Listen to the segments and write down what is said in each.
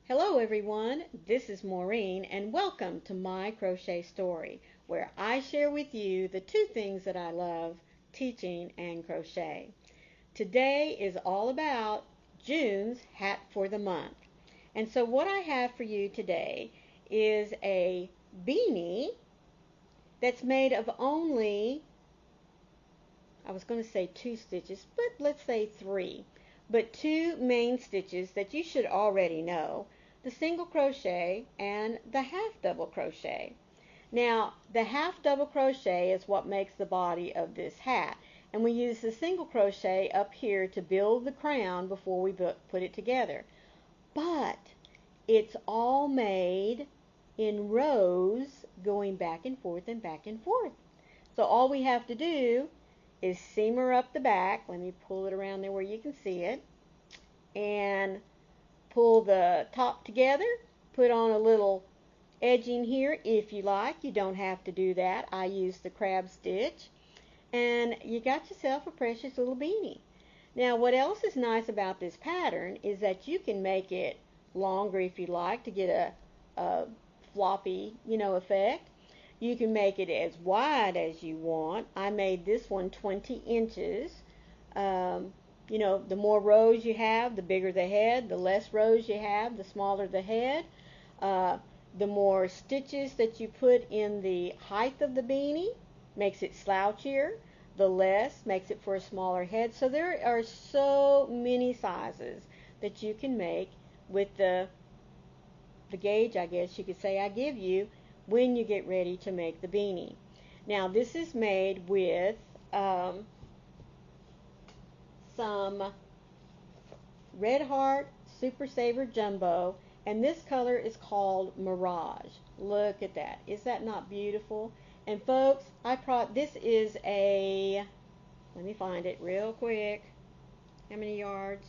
Hello everyone, this is Maureen and welcome to my crochet story where I share with you the two things that I love, teaching and crochet. Today is all about June's hat for the month. And so what I have for you today is a beanie that's made of only, I was going to say 2 stitches, but let's say 3. But 2 main stitches that you should already know, the single crochet and the half double crochet. Now, the half double crochet is what makes the body of this hat. And we use the single crochet up here to build the crown before we put it together. But it's all made in rows going back and forth and back and forth. So all we have to do is seam her up the back. Let me pull it around there where you can see it. And pull the top together. Put on a little edging here if you like. You don't have to do that. I use the crab stitch. And you got yourself a precious little beanie. Now what else is nice about this pattern is that you can make it longer if you like to get a floppy, effect. You can make it as wide as you want. I made this one 20 inches. The more rows you have, the bigger the head. The less rows you have, the smaller the head. The more stitches that you put in the height of the beanie makes it slouchier. The less makes it for a smaller head. So there are so many sizes that you can make with the gauge, I guess you could say, I give you when you get ready to make the beanie. Now this is made with some Red Heart Super Saver Jumbo, and this color is called Mirage. Look at that. Is that not beautiful? And folks, this is let me find it real quick. How many yards?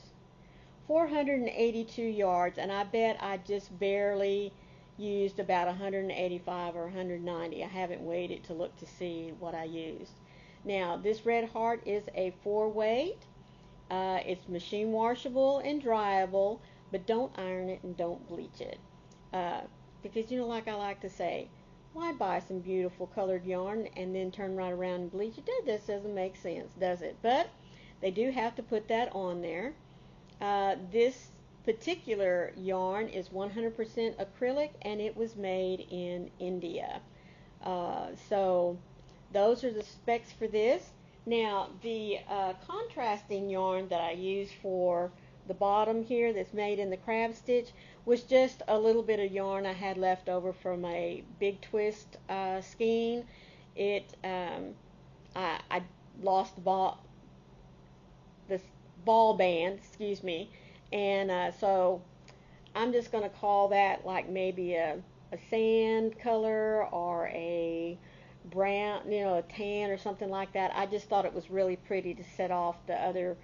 482 yards, and I bet I just barely used about 185 or 190. I haven't weighed it to look to see what I used. Now, this Red Heart is a 4-weight. It's machine washable and dryable, but don't iron it and don't bleach it. Because, like I like to say, why buy some beautiful colored yarn and then turn right around and bleach it? That just doesn't make sense, does it? But they do have to put that on there. This particular yarn is 100% acrylic and it was made in India. So those are the specs for this. Now the contrasting yarn that I use for the bottom here that's made in the crab stitch was just a little bit of yarn I had left over from a big twist skein. I lost the ball band, excuse me, and so I'm just going to call that like maybe a sand color or a brown, a tan or something like that. I just thought it was really pretty to set off the other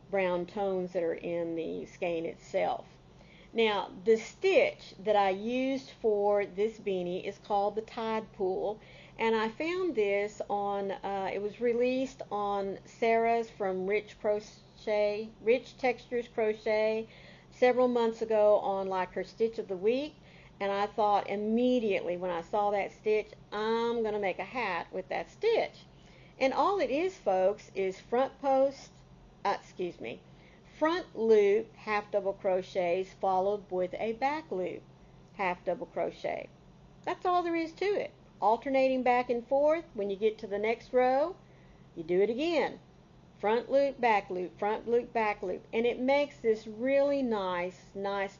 brown tones that are in the skein itself. Now, the stitch that I used for this beanie is called the Tide Pool, and I found this on, it was released on Sarah's from Rich Textures Crochet several months ago on like her Stitch of the Week, and I thought immediately when I saw that stitch, I'm going to make a hat with that stitch. And all it is, folks, is front loop half double crochets followed with a back loop half double crochet. That's all there is to it. Alternating back and forth. When you get to the next row, you do it again. Front loop, back loop, front loop, back loop. And it makes this really nice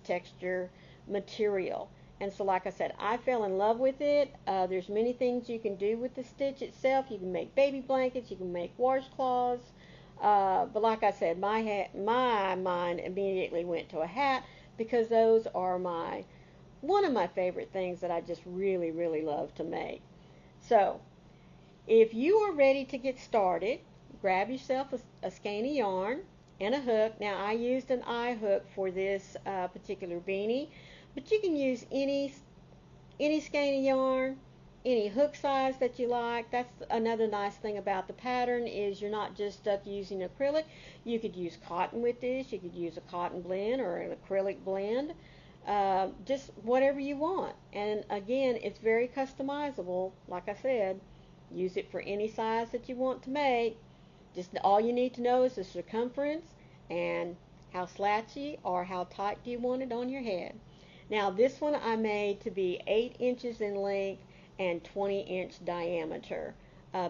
texture material. And so like I said, I fell in love with it. There's many things you can do with the stitch itself. You can make baby blankets, you can make washcloths. But like I said, my mind immediately went to a hat because those are one of my favorite things that I just really, really love to make. So, if you are ready to get started, grab yourself a skein of yarn and a hook. Now, I used an eye hook for this particular beanie, but you can use any skein of yarn, any hook size that you like. That's another nice thing about the pattern is you're not just stuck using acrylic. You could use cotton with this. You could use a cotton blend or an acrylic blend. just whatever you want. And again, it's very customizable. Like I said, use it for any size that you want to make. Just all you need to know is the circumference and how slatchy or how tight do you want it on your head. Now this one I made to be 8 inches in length and 20-inch diameter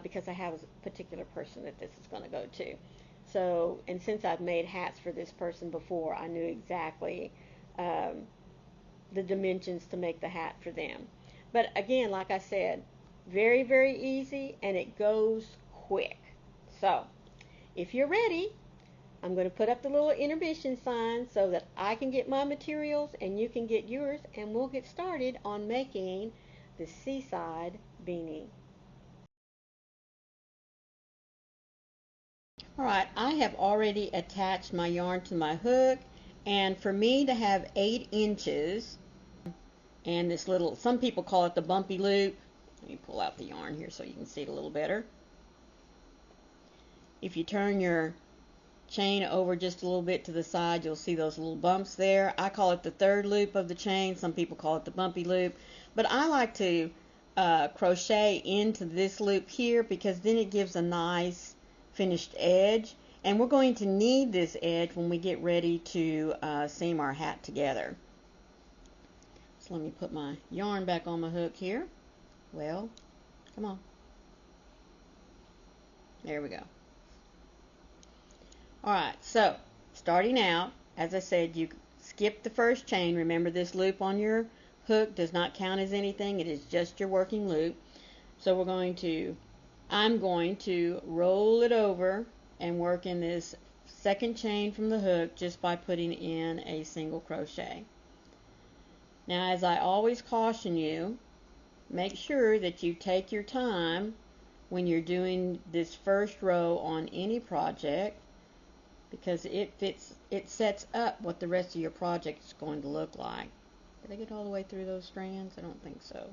because I have a particular person that this is going to go to. So, and since I've made hats for this person before, I knew exactly the dimensions to make the hat for them. But again, like I said, very, very easy, and it goes quick. So, if you're ready, I'm going to put up the little intermission sign so that I can get my materials and you can get yours, and we'll get started on making the Seaside beanie. Alright, I have already attached my yarn to my hook, and for me to have 8 inches and this little, some people call it the bumpy loop. Let me pull out the yarn here so you can see it a little better. If you turn your chain over just a little bit to the side, you'll see those little bumps there. I call it the third loop of the chain. Some people call it the bumpy loop, but I like to crochet into this loop here because then it gives a nice finished edge, and we're going to need this edge when we get ready to seam our hat together. So let me put my yarn back on my hook here. Well, come on. There we go. Alright, so starting out, as I said, you skip the first chain. Remember, this loop on your hook does not count as anything. It is just your working loop. So I'm going to roll it over and work in this second chain from the hook just by putting in a single crochet. Now, as I always caution you, make sure that you take your time when you're doing this first row on any project, because it sets up what the rest of your project is going to look like. Did I get all the way through those strands? I don't think so.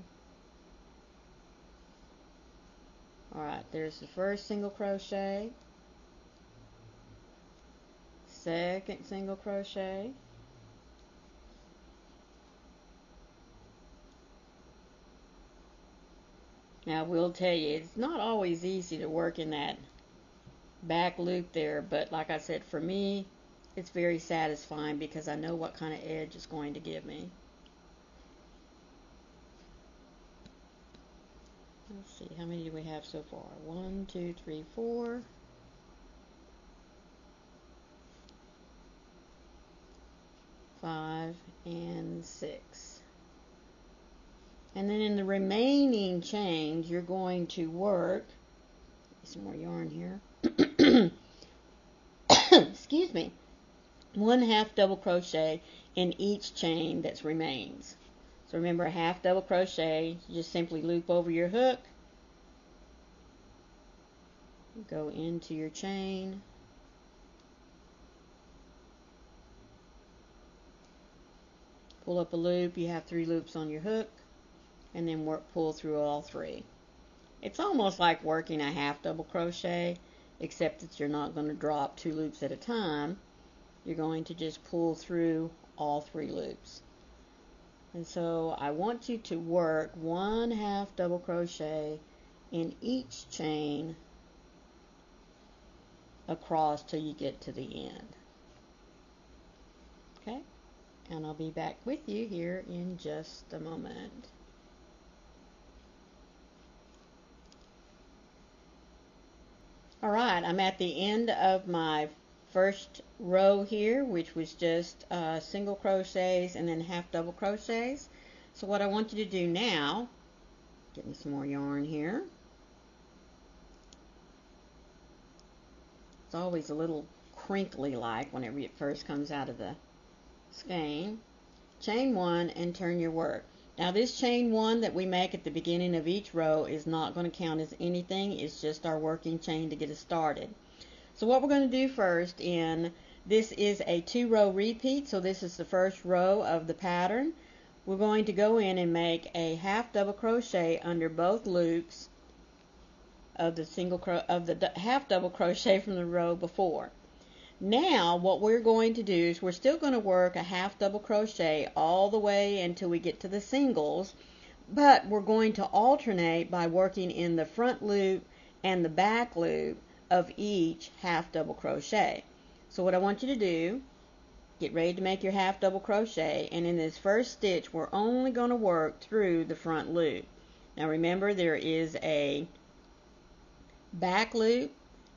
Alright, there's the first single crochet, second single crochet, now I will tell you, it's not always easy to work in that back loop there, but like I said, for me it's very satisfying because I know what kind of edge it's going to give me. Let's see, how many do we have so far? 1, 2, 3, 4. 5 and 6. And then in the remaining chains, you're going to work, some more yarn here, excuse me, 1/2 double crochet in each chain that remains. So remember, a half double crochet, you just simply loop over your hook, go into your chain, pull up a loop. You have 3 loops on your hook, and then pull through all 3. It's almost like working a half double crochet, except that you're not going to drop 2 loops at a time. You're going to just pull through all 3 loops. And so I want you to work 1/2 double crochet in each chain across till you get to the end. Okay? And I'll be back with you here in just a moment. Alright, I'm at the end of my first row here, which was just single crochets and then half double crochets. So what I want you to do now, get me some more yarn here. It's always a little crinkly like whenever it first comes out of the skein. Chain 1 and turn your work. Now this chain 1 that we make at the beginning of each row is not going to count as anything. It's just our working chain to get us started. So what we're going to do first, this is a 2-row repeat, so this is the first row of the pattern. We're going to go in and make a half double crochet under both loops of the half double crochet from the row before. Now what we're going to do is we're still going to work a half double crochet all the way until we get to the singles, but we're going to alternate by working in the front loop and the back loop of each half double crochet. So what I want you to do, get ready to make your half double crochet, and in this first stitch we're only going to work through the front loop. Now remember, there is a back loop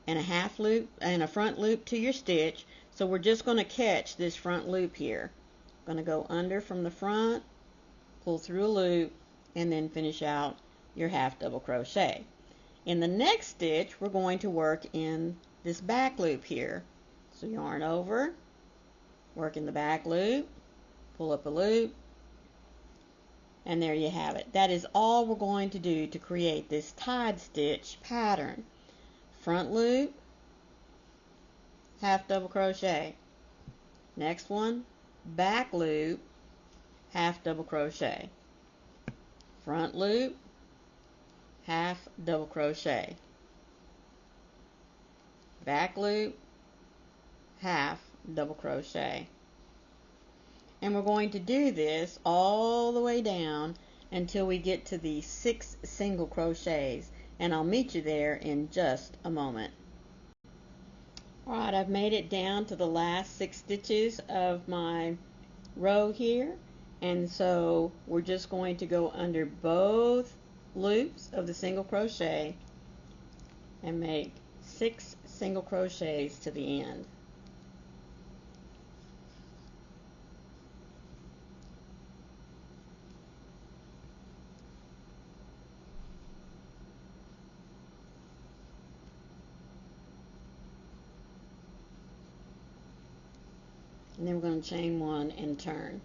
and a half loop and a front loop to your stitch, so we're just going to catch this front loop here. Going to go under from the front, pull through a loop, and then finish out your half double crochet. In the next stitch we're going to work in this back loop here. So yarn over, work in the back loop, pull up a loop, and there you have it. That is all we're going to do to create this tied stitch pattern. Front loop, half double crochet. Next one, back loop, half double crochet. Front loop, half double crochet. Back loop, half double crochet. And we're going to do this all the way down until we get to the 6 single crochets, and I'll meet you there in just a moment. Alright, I've made it down to the last 6 stitches of my row here, and so we're just going to go under both loops of the single crochet and make 6 single crochets to the end. And then we're going to chain 1 and turn.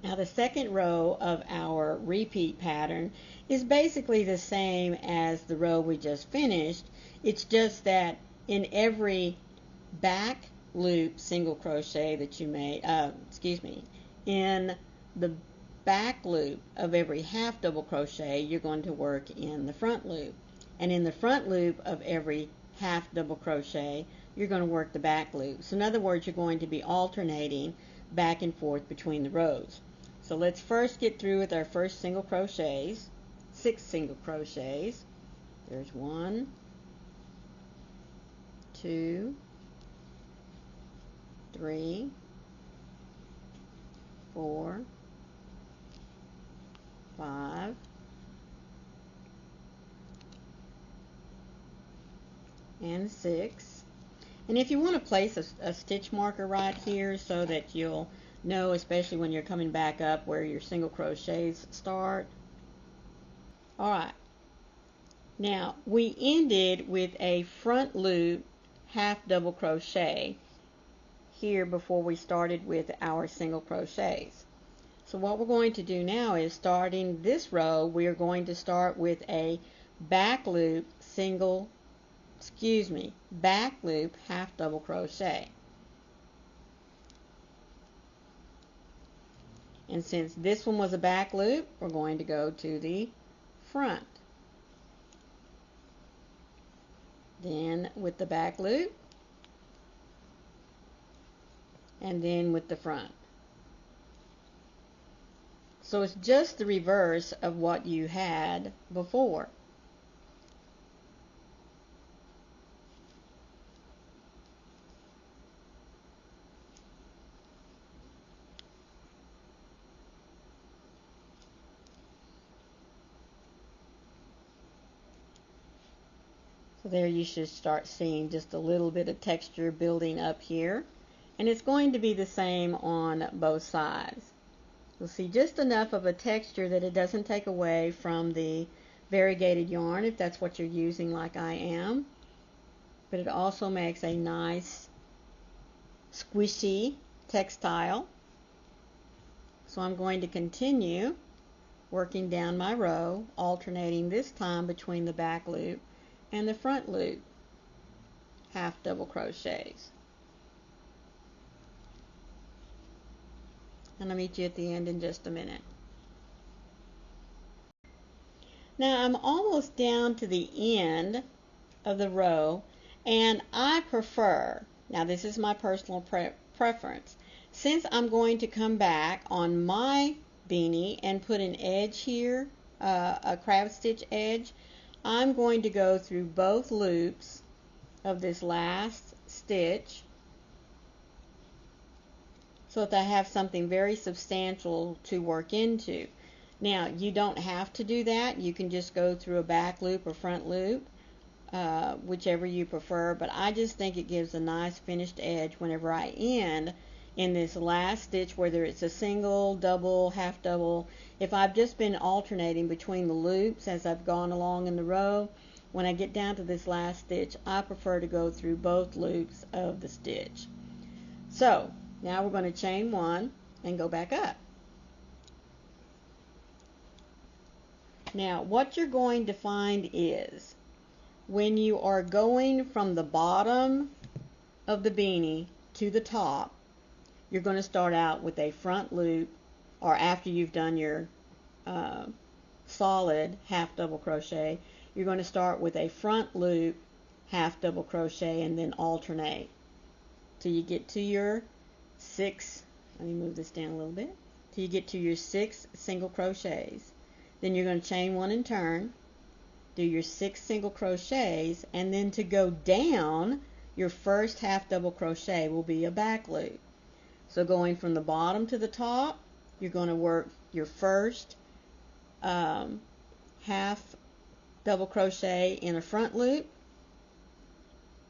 Now the second row of our repeat pattern is basically the same as the row we just finished. It's just that in every back loop single crochet that you make, in the back loop of every half double crochet you're going to work in the front loop, and in the front loop of every half double crochet you're going to work the back loop. So in other words, you're going to be alternating back and forth between the rows. So let's first get through with our first single crochets, 6 single crochets. There's 1, 2, 3, 4, 5, and 6. And if you want to place a stitch marker right here so that you'll know, especially when you're coming back up, where your single crochets start. Alright, now we ended with a front loop half double crochet here before we started with our single crochets. So what we're going to do now is, starting this row, we are going to start with a back loop back loop half double crochet. And since this one was a back loop, we're going to go to the front. Then with the back loop, and then with the front. So it's just the reverse of what you had before. So there you should start seeing just a little bit of texture building up here. And it's going to be the same on both sides. You'll see just enough of a texture that it doesn't take away from the variegated yarn, if that's what you're using like I am. But it also makes a nice squishy textile. So I'm going to continue working down my row, alternating this time between the back loop and the front loop half double crochets. And I'll meet you at the end in just a minute. Now I'm almost down to the end of the row, And I prefer, now this is my personal preference, since I'm going to come back on my beanie and put an edge here, a crab stitch edge, I'm going to go through both loops of this last stitch so that I have something very substantial to work into. Now, you don't have to do that. You can just go through a back loop or front loop, whichever you prefer, but I just think it gives a nice finished edge whenever I end in this last stitch, whether it's a single, double, half double. If I've just been alternating between the loops as I've gone along in the row, when I get down to this last stitch, I prefer to go through both loops of the stitch. So now we're going to chain one and go back up. Now what you're going to find is when you are going from the bottom of the beanie to the top, you're going to start out with a front loop, or after you've done your solid half double crochet, you're going to start with a front loop, half double crochet, and then alternate till you get to your 6, let me move this down a little bit, till you get to your 6 single crochets. Then you're going to chain one and turn, do your 6 single crochets, and then to go down, your first half double crochet will be a back loop. So going from the bottom to the top, you're going to work your first half double crochet in a front loop,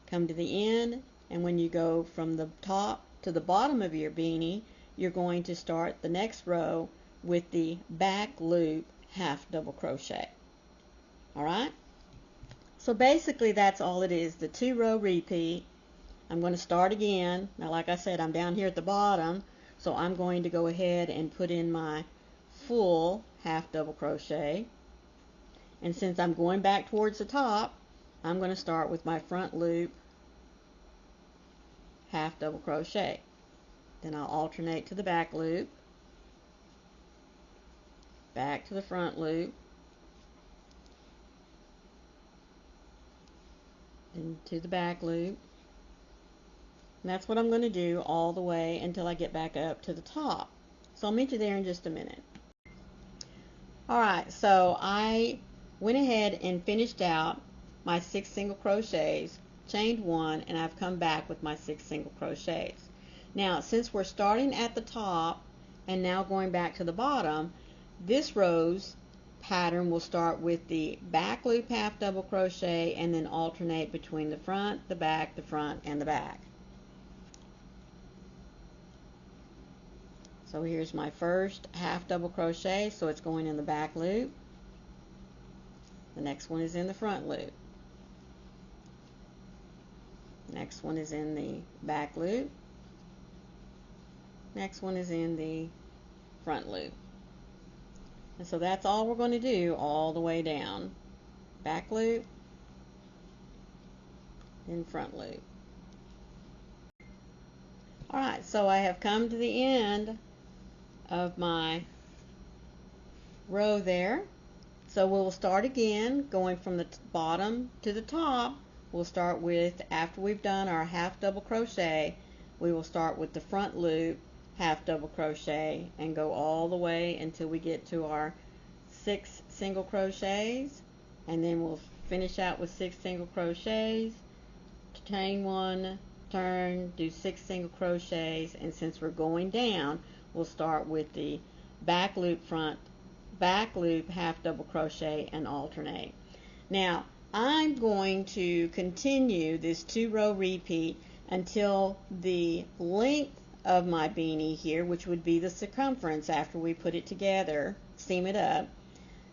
come to the end, and when you go from the top to the bottom of your beanie, you're going to start the next row with the back loop half double crochet. Alright? So basically that's all it is, the 2-row repeat. I'm going to start again. Now like I said, I'm down here at the bottom, so I'm going to go ahead and put in my full half double crochet. And since I'm going back towards the top, I'm going to start with my front loop half double crochet. Then I'll alternate to the back loop, back to the front loop, and to the back loop. And that's what I'm going to do all the way until I get back up to the top. So I'll meet you there in just a minute. Alright, so I went ahead and finished out my 6 single crochets, chained one, and I've come back with my 6 single crochets. Now since we're starting at the top and now going back to the bottom, this row's pattern will start with the back loop half double crochet and then alternate between the front, the back, the front, and the back. So here's my first half double crochet, so it's going in the back loop. The next one is in the front loop. Next one is in the back loop. Next one is in the front loop. And so that's all we're going to do all the way down. Back loop, then front loop. Alright, so I have come to the end of my row there. So we'll start again, going from the bottom to the top. We'll start with, after we've done our half double crochet, we will start with the front loop, half double crochet, and go all the way until we get to our 6 single crochets, and then we'll finish out with 6 single crochets, chain one, turn, do 6 single crochets, and since we're going down, we'll start with the back loop front, back loop half double crochet, and alternate. Now I'm going to continue this 2-row repeat until the length of my beanie here, which would be the circumference after we put it together, seam it up,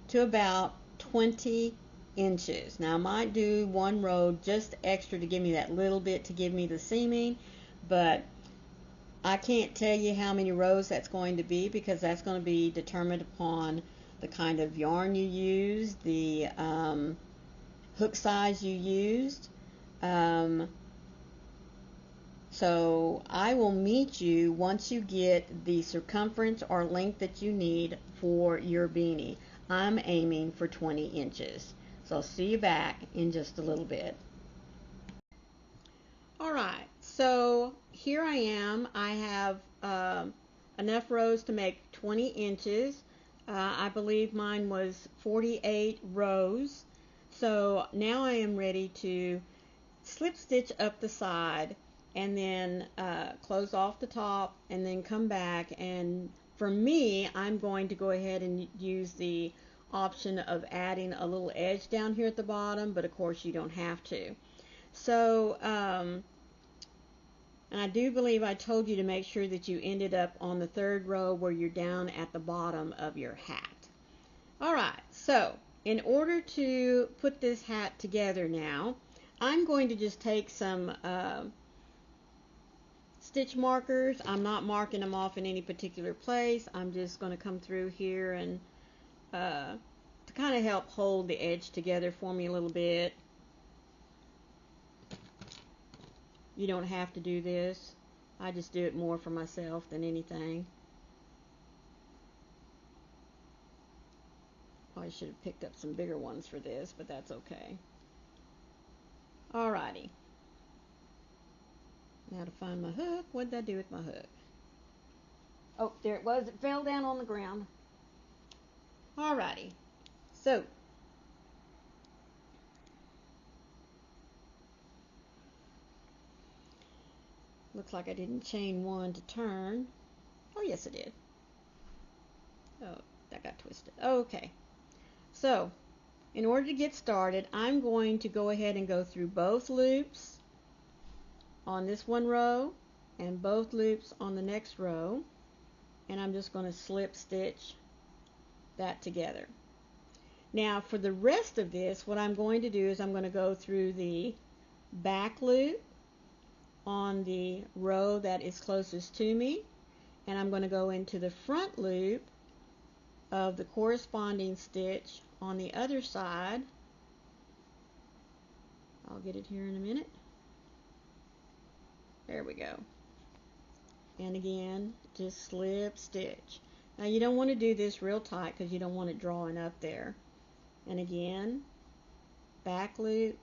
to about 20 inches. Now I might do one row just extra to give me that little bit to give me the seaming, but I can't tell you how many rows that's going to be because that's going to be determined upon the kind of yarn you use, the hook size you used. So I will meet you once you get the circumference or length that you need for your beanie. I'm aiming for 20 inches. So I'll see you back in just a little bit. Alright, so here I am. I have enough rows to make 20 inches. I believe mine was 48 rows. So now I am ready to slip stitch up the side and then close off the top and then come back, and for me I'm going to go ahead and use the option of adding a little edge down here at the bottom, but of course you don't have to. So and I do believe I told you to make sure that you ended up on the third row where you're down at the bottom of your hat. Alright, so in order to put this hat together now, I'm going to just take some stitch markers. I'm not marking them off in any particular place. I'm just going to come through here and to kind of help hold the edge together for me a little bit. You don't have to do this. I just do it more for myself than anything. Probably should have picked up some bigger ones for this, but that's okay. Alrighty. Now to find my hook. What did I do with my hook? Oh, there it was. It fell down on the ground. Alrighty. So, looks like I didn't chain one to turn. Oh, yes, I did. Oh, that got twisted. Okay. So, in order to get started, I'm going to go ahead and go through both loops on this one row and both loops on the next row, and I'm just going to slip stitch that together. Now, for the rest of this, what I'm going to do is I'm going to go through the back loop on the row that is closest to me, and I'm going to go into the front loop of the corresponding stitch on the other side. I'll get it here in a minute. There we go. And again, just slip stitch. Now you don't want to do this real tight because you don't want it drawing up there. And again, back loop,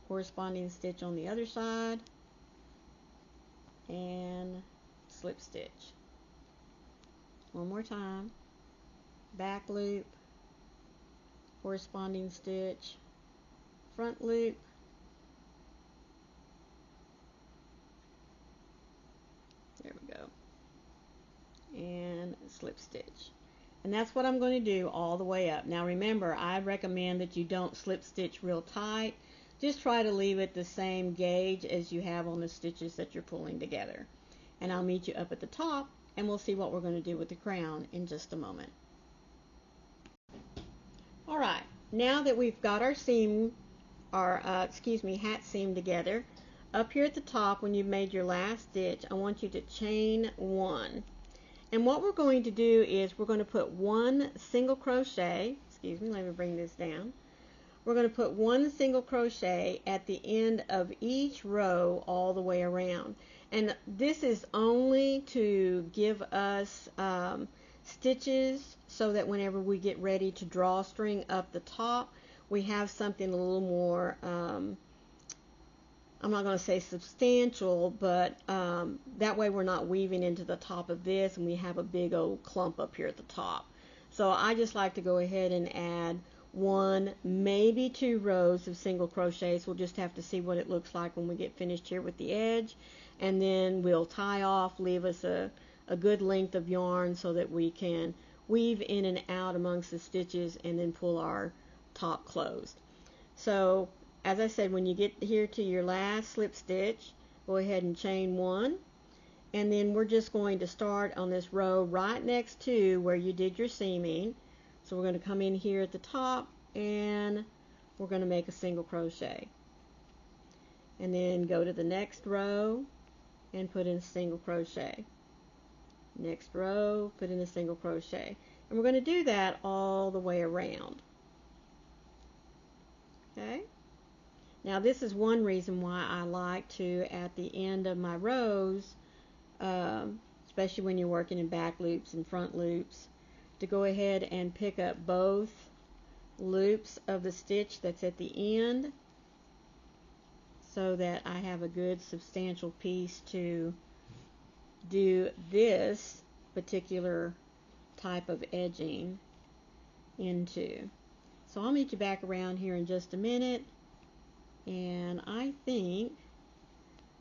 corresponding stitch on the other side, and slip stitch. One more time. Back loop, corresponding stitch, front loop, there we go, and slip stitch. And that's what I'm going to do all the way up. Now remember, I recommend that you don't slip stitch real tight. Just try to leave it the same gauge as you have on the stitches that you're pulling together. And I'll meet you up at the top, and we'll see what we're going to do with the crown in just a moment. Alright, now that we've got our seam, our hat seam together, up here at the top when you've made your last stitch, I want you to chain one. And what we're going to do is we're going to put one single crochet, let me bring this down. We're going to put one single crochet at the end of each row all the way around. And this is only to give us stitches so that whenever we get ready to draw string up the top, we have something a little more, I'm not going to say substantial, but that way we're not weaving into the top of this and we have a big old clump up here at the top. So I just like to go ahead and add one, maybe two rows of single crochets. We'll just have to see what it looks like when we get finished here with the edge, and then we'll tie off, leave us a good length of yarn so that we can weave in and out amongst the stitches and then pull our top closed. So as I said, when you get here to your last slip stitch, go ahead and chain one, and then we're just going to start on this row right next to where you did your seaming. So we're going to come in here at the top and we're going to make a single crochet, and then go to the next row and put in a single crochet, next row, put in a single crochet, and we're going to do that all the way around. Okay, now this is one reason why I like to, at the end of my rows, especially when you're working in back loops and front loops, to go ahead and pick up both loops of the stitch that's at the end, so that I have a good substantial piece to do this particular type of edging into. So I'll meet you back around here in just a minute, and I think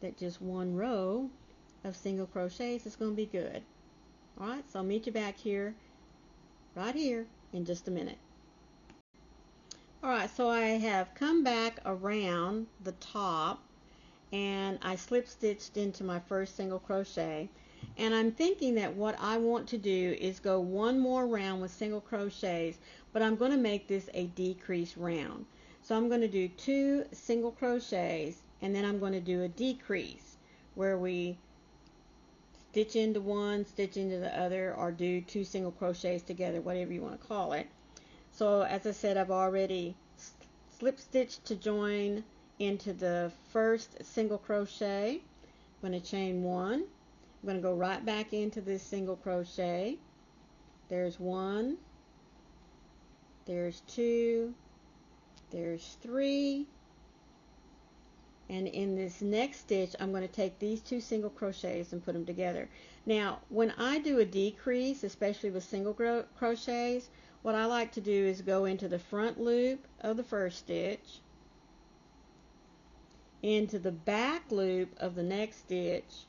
that just one row of single crochets is going to be good. Alright, so I'll meet you back here, right here, in just a minute. Alright, so I have come back around the top and I slip stitched into my first single crochet, and I'm thinking that what I want to do is go one more round with single crochets, but I'm going to make this a decrease round. So I'm going to do 2 single crochets, and then I'm going to do a decrease where we stitch into one, stitch into the other, or do 2 single crochets together, whatever you want to call it. So as I said, I've already slip stitched to join into the first single crochet. I'm going to chain 1. I'm going to go right back into this single crochet. There's 1, there's 2, there's 3, and in this next stitch I'm going to take these 2 single crochets and put them together. Now when I do a decrease, especially with single crochets, what I like to do is go into the front loop of the first stitch, into the back loop of the next stitch,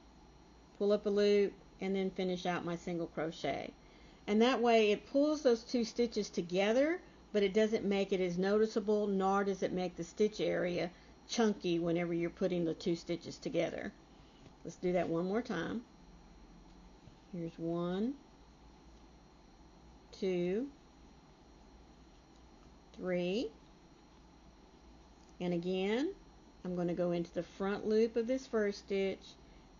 pull up a loop, and then finish out my single crochet. And that way it pulls those 2 stitches together, but it doesn't make it as noticeable, nor does it make the stitch area chunky whenever you're putting the 2 stitches together. Let's do that one more time. Here's 1, 2, 3, and again I'm going to go into the front loop of this first stitch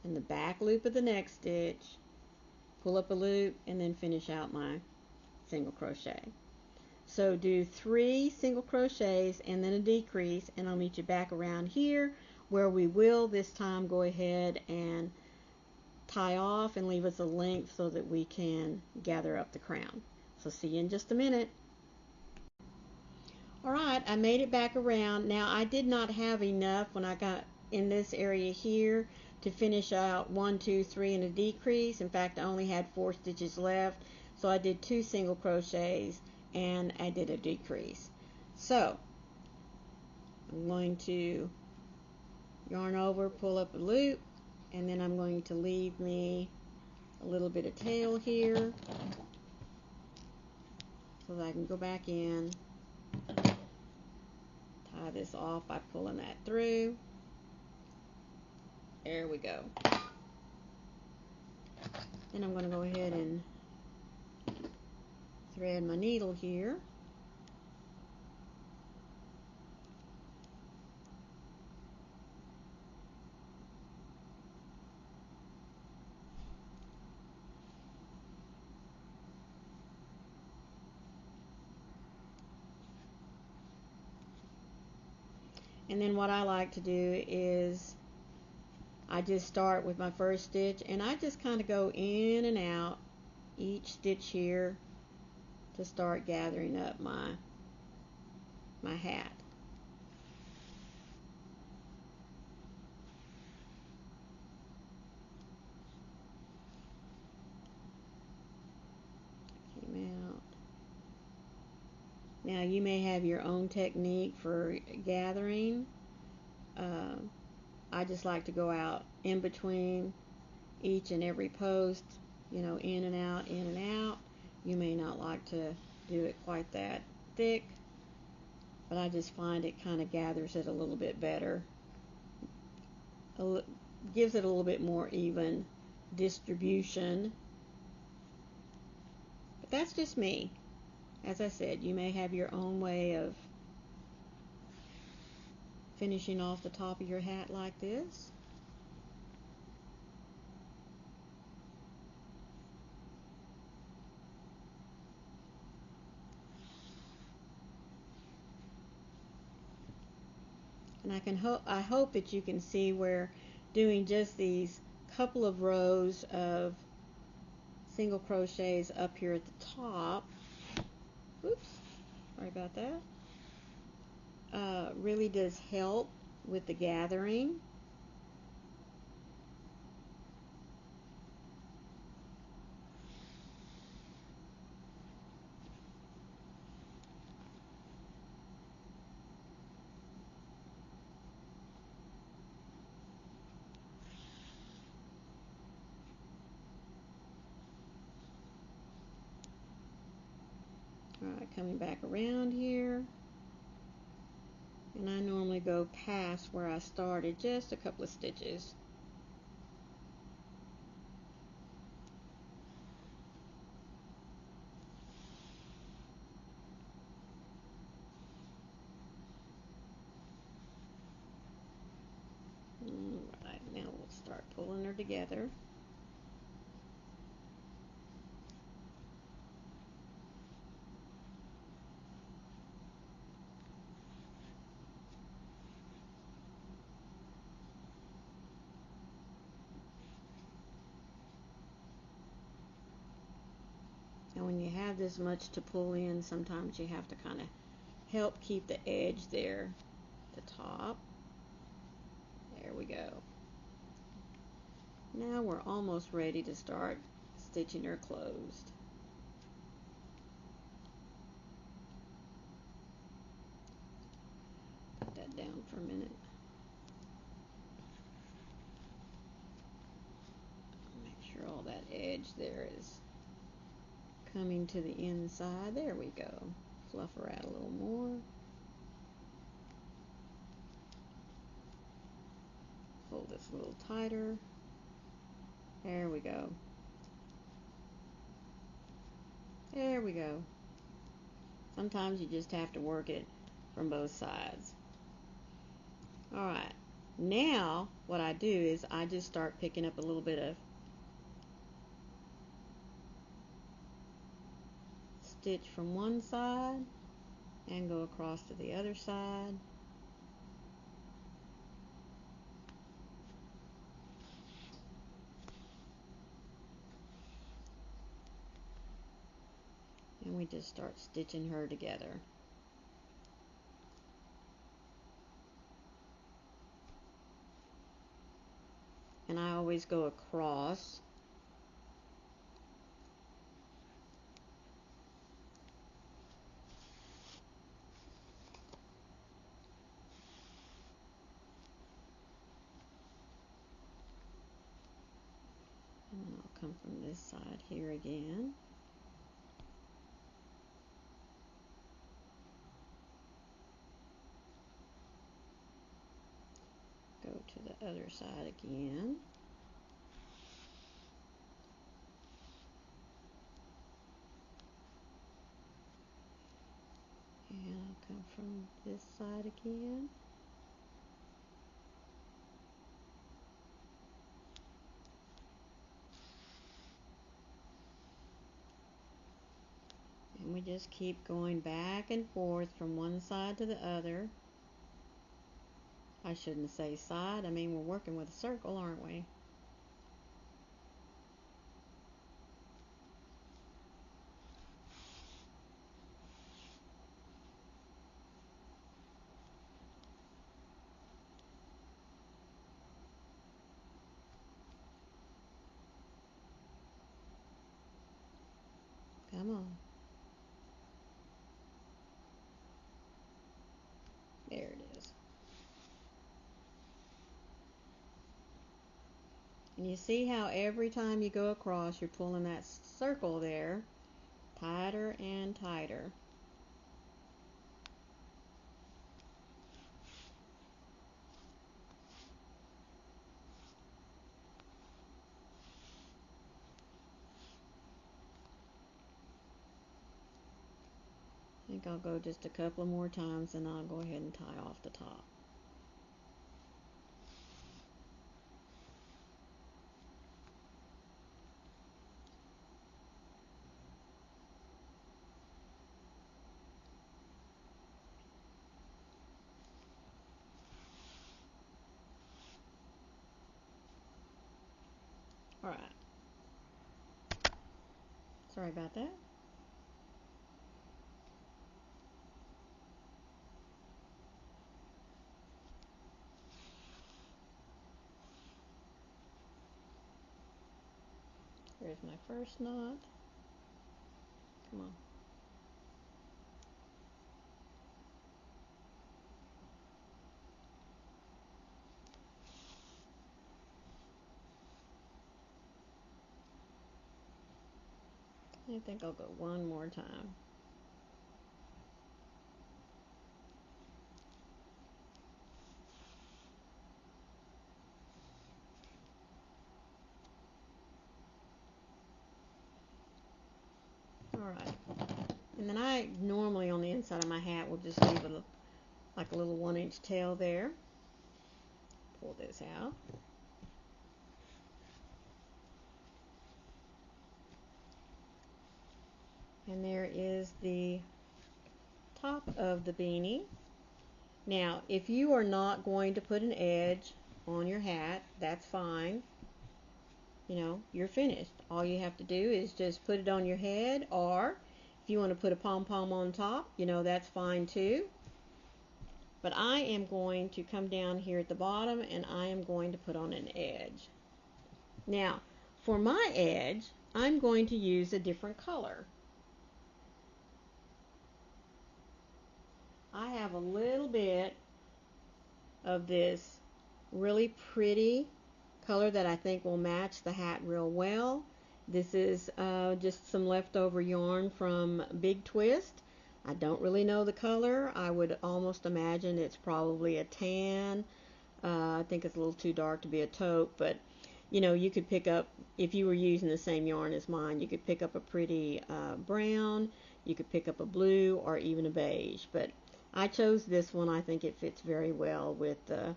and the back loop of the next stitch, pull up a loop, and then finish out my single crochet. So do 3 single crochets and then a decrease, and I'll meet you back around here where we will this time go ahead and tie off and leave us a length so that we can gather up the crown. So see you in just a minute. Alright, I made it back around. Now I did not have enough when I got in this area here to finish out 1, 2, 3 and a decrease. In fact, I only had 4 stitches left, so I did 2 single crochets and I did a decrease. So I'm going to yarn over, pull up a loop, and then I'm going to leave me a little bit of tail here so that I can go back in, tie this off by pulling that through. There we go. Then I'm going to go ahead and thread my needle here. And then what I like to do is I just start with my first stitch and I just kind of go in and out each stitch here to start gathering up my hat. Came out. Now you may have your own technique for gathering. I just like to go out in between each and every post, you know, in and out, in and out. You may not like to do it quite that thick, but I just find it kind of gathers it a little bit better. Gives it a little bit more even distribution. But that's just me. As I said, you may have your own way of finishing off the top of your hat like this. And I hope that you can see where doing just these couple of rows of single crochets up here at the top, oops, sorry about that, really does help with the gathering. Alright, coming back around here, and I normally go past where I started just a couple of stitches. Alright, now we'll start pulling her together. And when you have this much to pull in, sometimes you have to kind of help keep the edge there at the top. There we go. Now we're almost ready to start stitching her closed. Put that down for a minute. Make sure all that edge there is coming to the inside. There we go. Fluff her out a little more. Pull this a little tighter. There we go. There we go. Sometimes you just have to work it from both sides. Alright, now what I do is I just start picking up a little bit of stitch from one side and go across to the other side. And we just start stitching her together. And I always go across. And I'll come from this side here again. Go to the other side again. And I'll come from this side again. And we just keep going back and forth from one side to the other. I shouldn't say side, I mean we're working with a circle, aren't we? Come on. There it is. And you see how every time you go across, you're pulling that circle there tighter and tighter. I think I'll go just a couple more times and I'll go ahead and tie off the top. Alright. Sorry about that. There's my first knot. Come on. I think I'll go one more time. Alright. And then I normally on the inside of my hat will just leave like a little 1-inch tail there. Pull this out. And there is the top of the beanie. Now, if you are not going to put an edge on your hat, that's fine. You know, you're finished. All you have to do is just put it on your head, or if you want to put a pom-pom on top, you know, that's fine too. But I am going to come down here at the bottom and I am going to put on an edge. Now, for my edge, I'm going to use a different color. I have a little bit of this really pretty color that I think will match the hat real well. This is just some leftover yarn from Big Twist. I don't really know the color. I would almost imagine it's probably a tan. I think it's a little too dark to be a taupe, but you know, you could pick up, if you were using the same yarn as mine, you could pick up a pretty brown, you could pick up a blue, or even a beige. But I chose this one. I think it fits very well with the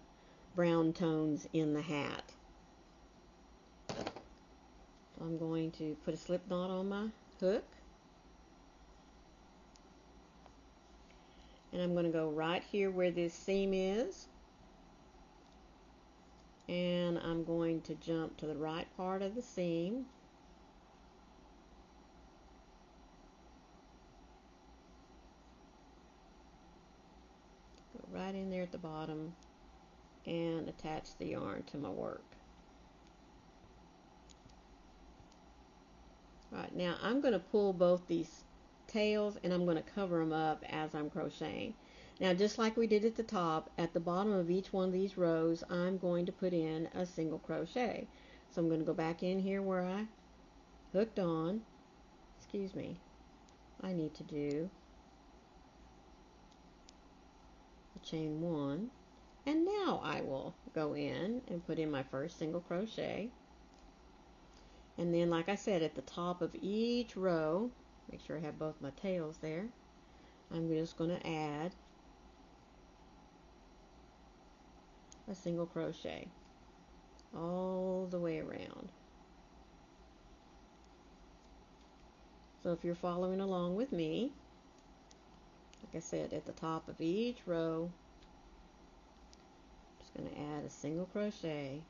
brown tones in the hat. So I'm going to put a slip knot on my hook. And I'm going to go right here where this seam is. And I'm going to jump to the right part of the seam. Go right in there at the bottom and attach the yarn to my work. Alright, now I'm going to pull both these tails and I'm going to cover them up as I'm crocheting. Now, just like we did at the top, at the bottom of each one of these rows, I'm going to put in a single crochet. So I'm going to go back in here where I hooked on. Excuse me. I need to do a chain 1. And now I will go in and put in my first single crochet. And then, like I said, at the top of each row, make sure I have both my tails there, I'm just going to add a single crochet all the way around. So if you're following along with me, like I said, at the top of each row, I'm just going to add a single crochet,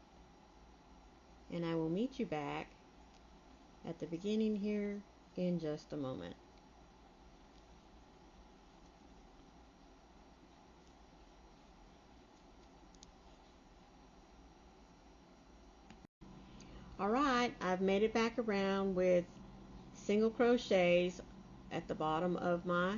and I will meet you back at the beginning here in just a moment. Alright, I've made it back around with single crochets at the bottom of my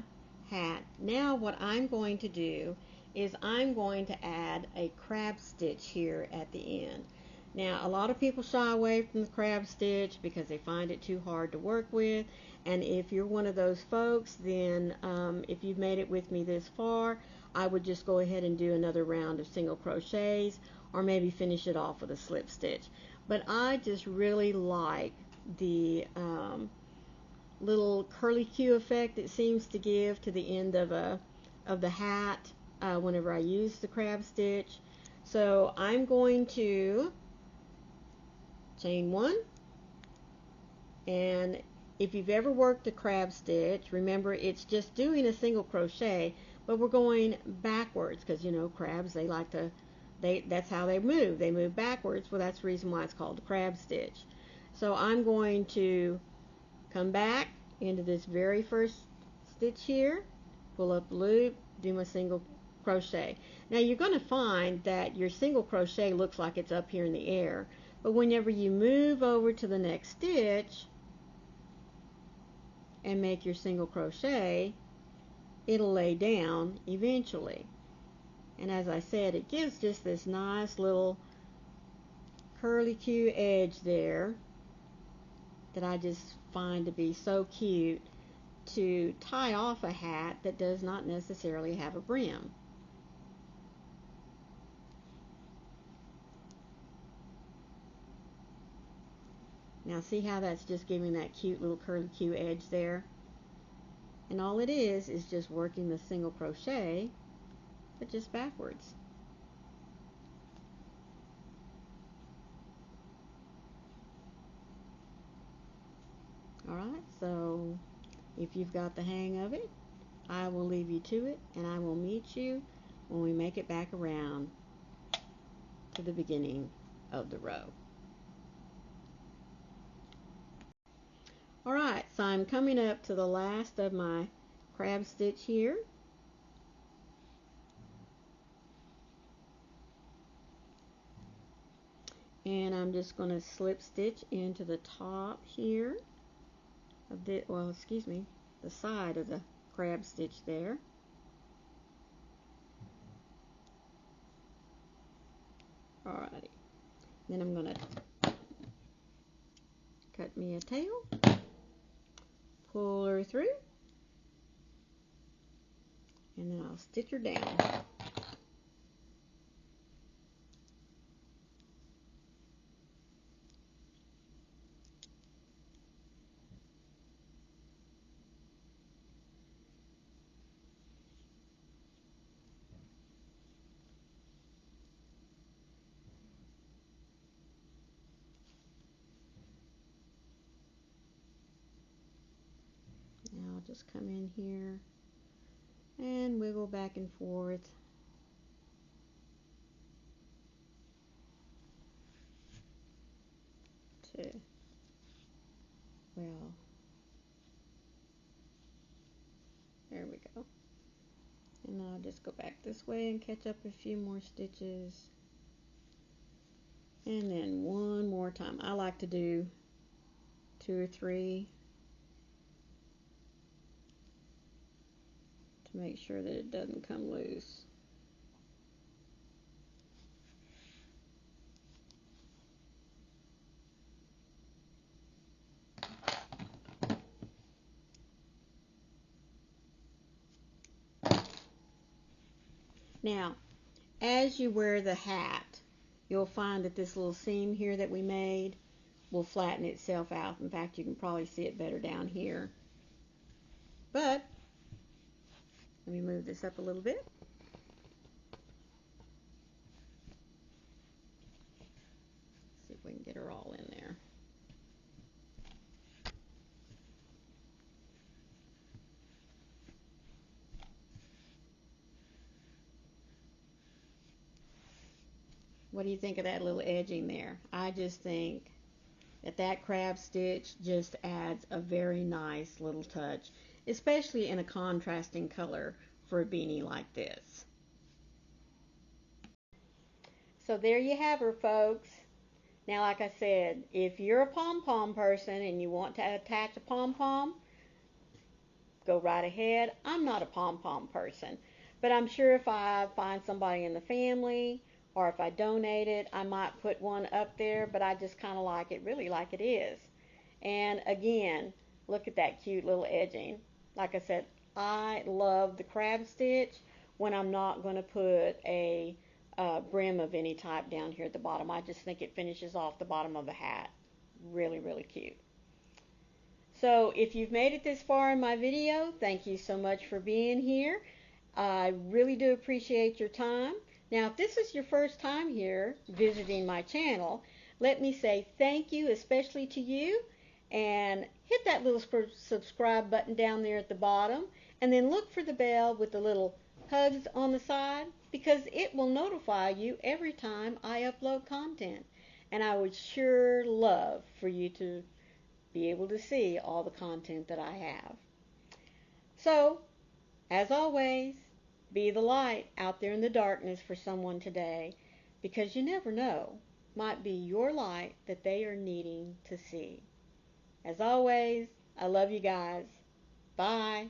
hat. Now what I'm going to do is I'm going to add a crab stitch here at the end. Now, a lot of people shy away from the crab stitch because they find it too hard to work with, and if you're one of those folks, then if you've made it with me this far, I would just go ahead and do another round of single crochets, or maybe finish it off with a slip stitch. But I just really like the little curly Q effect it seems to give to the end of the hat whenever I use the crab stitch. So I'm going to chain 1, and if you've ever worked a crab stitch, remember it's just doing a single crochet, but we're going backwards because, you know, crabs, they like to, that's how they move backwards. Well, that's the reason why it's called the crab stitch. So I'm going to come back into this very first stitch here, pull up the loop, do my single crochet. Now you're going to find that your single crochet looks like it's up here in the air, But whenever you move over to the next stitch and make your single crochet, it'll lay down eventually. And as I said, it gives just this nice little curly-Q edge there that I just find to be so cute to tie off a hat that does not necessarily have a brim. Now see how that's just giving that cute little curly-Q edge there? And all it is just working the single crochet, but just backwards. Alright, so if you've got the hang of it, I will leave you to it, and I will meet you when we make it back around to the beginning of the row. Alright, so I'm coming up to the last of my crab stitch here. And I'm just going to slip stitch into the top here of the, the side of the crab stitch there. Alrighty. Then I'm going to cut me a tail, pull her through, and then I'll stitch her down. Now I'll just come in here and wiggle back and forth. Well, there we go. And I'll just go back this way and catch up a few more stitches. And then one more time. I like to do 2 or 3 to make sure that it doesn't come loose. Now, as you wear the hat, you'll find that this little seam here that we made will flatten itself out. In fact, you can probably see it better down here. But, let me move this up a little bit. See if we can get her all in there. What do you think of that little edging there? I just think that crab stitch just adds a very nice little touch, especially in a contrasting color for a beanie like this. So there you have her, folks. Now, like I said, if you're a pom-pom person and you want to attach a pom-pom, go right ahead. I'm not a pom-pom person, but I'm sure if I find somebody in the family or if I donate it, I might put one up there, but I just kind of like it, really like it is. And again, look at that cute little edging. Like I said, I love the crab stitch when I'm not going to put a brim of any type down here at the bottom. I just think it finishes off the bottom of a hat. Really, really cute. So if you've made it this far in my video, thank you so much for being here. I really do appreciate your time. Now, if this is your first time here visiting my channel, let me say thank you, especially to you, and hit that little subscribe button down there at the bottom, and then look for the bell with the little hugs on the side, because it will notify you every time I upload content. And I would sure love for you to be able to see all the content that I have. So, as always, be the light out there in the darkness for someone today, because you never know might be your light that they are needing to see. As always, I love you guys. Bye.